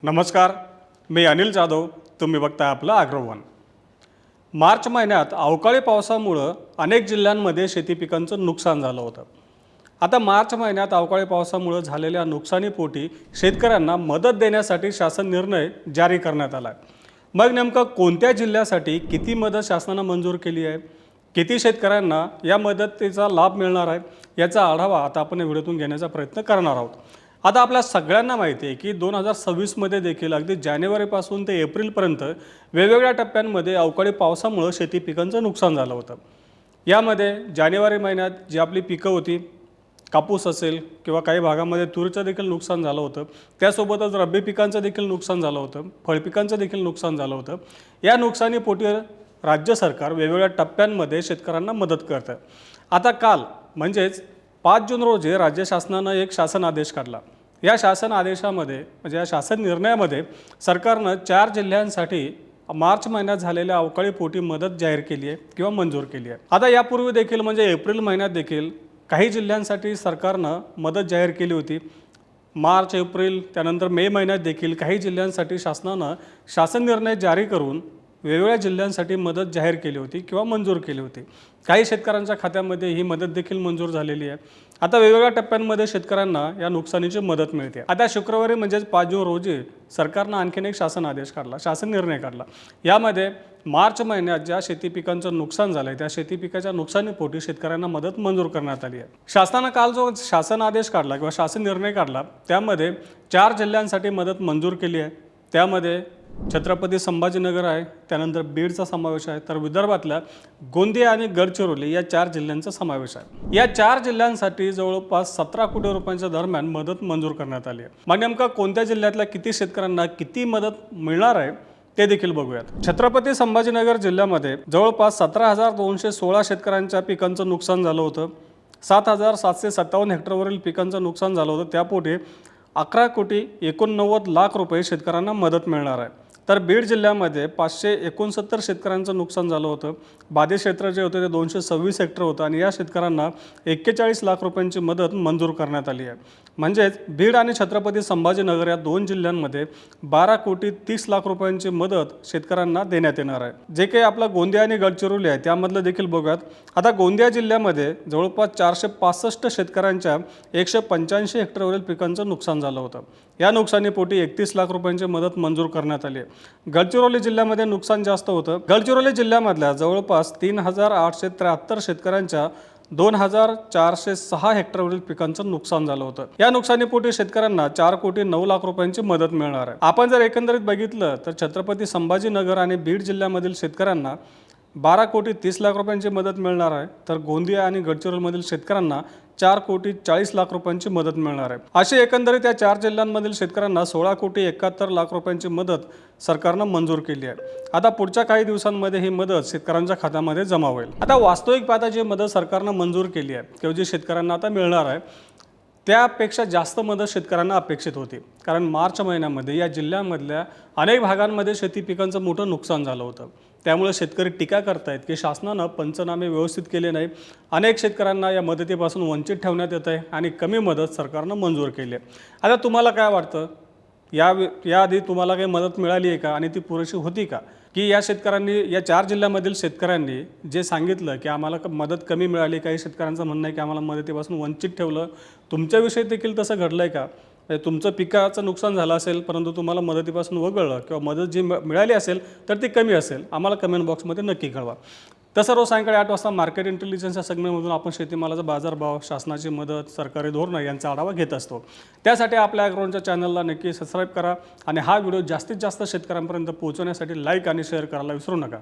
नमस्कार, मी अनिल जाधव. तुम्ही बघताय आपलं अग्रवन. मार्च महिन्यात अवकाळी पावसामुळं अनेक जिल्ह्यांमध्ये शेती पिकांचं नुकसान झालं होतं. आता मार्च महिन्यात अवकाळी पावसामुळं झालेल्या नुकसानीपोटी शेतकऱ्यांना मदत देण्यासाठी शासन निर्णय जारी करण्यात आला आहे. मग नेमकं कोणत्या जिल्ह्यासाठी किती मदत शासनानं मंजूर केली आहे, किती शेतकऱ्यांना या मदतीचा लाभ मिळणार आहे, याचा आढावा आता आपण या व्हिडिओतून घेण्याचा प्रयत्न करणार आहोत. आता आपल्या सगळ्यांना माहिती आहे की 2026मध्ये देखील अगदी जानेवारीपासून ते एप्रिलपर्यंत वेगवेगळ्या टप्प्यांमध्ये अवकाळी पावसामुळे शेती पिकांचं नुकसान झालं होतं. यामध्ये जानेवारी महिन्यात जी आपली पिकं होती, कापूस असेल किंवा काही भागामध्ये तूरचं देखील नुकसान झालं होतं. त्यासोबतच रब्बी पिकांचं देखील नुकसान झालं होतं, फळपिकांचं देखील नुकसान झालं होतं. या नुकसानीपोटी राज्य सरकार वेगवेगळ्या टप्प्यांमध्ये शेतकऱ्यांना मदत करतं. आता काल म्हणजेच 5 जून रोजी राज्य शासनानं एक शासन आदेश काढला. या शासन आदेशामध्ये म्हणजे या शासन निर्णयामध्ये सरकारनं 4 जिल्ह्यांसाठी मार्च महिन्यात झालेल्या अवकाळीपोटी मदत जाहीर केली आहे किंवा मंजूर केली आहे. आता यापूर्वी देखील म्हणजे एप्रिल महिन्यात देखील काही जिल्ह्यांसाठी सरकारनं मदत जाहीर केली होती. मार्च, एप्रिल त्यानंतर मे महिन्यात देखील काही जिल्ह्यांसाठी शासनानं शासन निर्णय जारी करून वेगवेगळ्या जिल्ह्यांसाठी मदत जाहीर केली होती किंवा मंजूर केली होती. काही शेतकऱ्यांच्या खात्यामध्ये ही मदत देखील मंजूर झालेली आहे. आता वेगवेगळ्या टप्प्यांमध्ये शेतकऱ्यांना या नुकसानीची मदत मिळते. आता शुक्रवारी म्हणजेच 5 जून रोजी सरकारनं आणखीन एक शासन आदेश काढला, शासन निर्णय काढला. यामध्ये मार्च महिन्यात ज्या शेती पिकांचं नुकसान झालं आहे त्या शेती पिकाच्या नुकसानीपोटी शेतकऱ्यांना मदत मंजूर करण्यात आली आहे. शासनानं काल जो शासन आदेश काढला किंवा शासन निर्णय काढला त्यामध्ये 4 जिल्ह्यांसाठी मदत मंजूर केली आहे. त्यामध्ये छत्रपती संभाजीनगर आहे, त्यानंतर बीडचा समावेश आहे, तर विदर्भातल्या गोंदिया आणि गडचिरोली या 4 जिल्ह्यांचा समावेश आहे. या 4 जिल्ह्यांसाठी जवळपास 17 कोटी रुपयांच्या दरम्यान मदत मंजूर करण्यात आली आहे. मग नेमका कोणत्या जिल्ह्यातल्या किती शेतकऱ्यांना किती मदत मिळणार आहे ते देखील बघूयात. छत्रपती संभाजीनगर जिल्ह्यामध्ये जवळपास 17,216 शेतकऱ्यांच्या पिकांचं नुकसान झालं होतं. 7,757 हेक्टरवरील पिकांचं नुकसान झालं होतं. त्यापोटी 11,89,00,000 रुपये शेतकऱ्यांना मदत मिळणार आहे. तर बीड जिल्ह्यामध्ये 569 शेतकऱ्यांचं नुकसान झालं होतं. बाधित क्षेत्र जे होते ते 226 हेक्टर होतं आणि या शेतकऱ्यांना 41 लाख रुपयांची मदत मंजूर करण्यात आली आहे. म्हणजेच बीड आणि छत्रपती संभाजीनगर या 2 जिल्ह्यांमध्ये 12,30,00,000 रुपयांची मदत शेतकऱ्यांना देण्यात येणार आहे. जे काही आपला गोंदिया आणि गडचिरोली आहे त्यामधलं देखील बघूयात. आता गोंदिया जिल्ह्यामध्ये जवळपास 465 शेतकऱ्यांच्या 185 हेक्टरवरील पिकांचं नुकसान झालं होतं. या नुकसानीपोटी 31 लाख रुपयांची मदत मंजूर करण्यात आली आहे. गडचिरोली जिल्ह्यामध्ये नुकसान जास्त होतं. गडचिरोली जिल्ह्यामधल्या जवळपास 3,873 शेतकऱ्यांच्या 2,406 हेक्टरवरील पिकांचं नुकसान झालं होतं. या नुकसानीपोटी शेतकऱ्यांना 4,09,00,000 रुपयांची मदत मिळणार आहे. आपण जर एकंदरीत बघितलं तर छत्रपती संभाजीनगर आणि बीड जिल्ह्यामधील शेतकऱ्यांना 12,30,00,000 रुपयांची मदत मिळणार आहे, तर गोंदिया आणि गडचिरोलीमधील शेतकऱ्यांना 4,40,00,000 रुपयांची मदत मिळणार आहे. अशी एकंदरीत या 4 जिल्ह्यांमधील शेतकऱ्यांना 16,71,00,000 रुपयांची मदत सरकारनं मंजूर केली आहे. आता पुढच्या काही दिवसांमध्ये ही मदत शेतकऱ्यांच्या खात्यामध्ये जमा होईल. आता वास्तविक पाहता जी मदत सरकारनं मंजूर केली आहे किंवा जी शेतकऱ्यांना आता मिळणार आहे त्यापेक्षा जास्त मदत शेतकऱ्यांना अपेक्षित होती. कारण मार्च महिन्यामध्ये या जिल्ह्यामधल्या अनेक भागांमध्ये शेती पिकांचं मोठं नुकसान झालं होतं. त्यामुळे शेतकरी टीका करतायत की शासनानं पंचनामे व्यवस्थित केले नाही, अनेक शेतकऱ्यांना या मदतीपासून वंचित ठेवण्यात येत आहे आणि कमी मदत सरकारनं मंजूर केली आहे. आता तुम्हाला काय वाटतं, याआधी तुम्हाला काही मदत मिळाली आहे का आणि ती पुरेशी होती का? की या शेतकऱ्यांनी या 4 जिल्ह्यामधील शेतकऱ्यांनी जे सांगितलं की आम्हाला मदत कमी मिळाली, काही शेतकऱ्यांचं म्हणणं आहे की आम्हाला मदतीपासून वंचित ठेवलं, तुमच्याविषयी देखील तसं घडलं आहे का? तुमचं पिकाचं नुकसान झालं असेल परंतु तुम्हाला मदतीपासून वगळलं किंवा मदत जी मिळाली असेल तर ती कमी असेल, आम्हाला कमेंट बॉक्समध्ये नक्की कळवा. तसं रोज सायंकाळी 8 वाजता मार्केट इंटेलिजन्स या सेगमेंटमधून आपण शेतीमालाचा बाजारभाव, शासनाची मदत, सरकारी धोरणं यांचा आढावा घेत असतो. त्यासाठी आपल्या अग्रवनच्या चॅनलला नक्की सबस्क्राईब करा आणि हा व्हिडिओ जास्तीत जास्त शेतकऱ्यांपर्यंत पोहोचवण्यासाठी लाईक आणि शेअर करायला विसरू नका.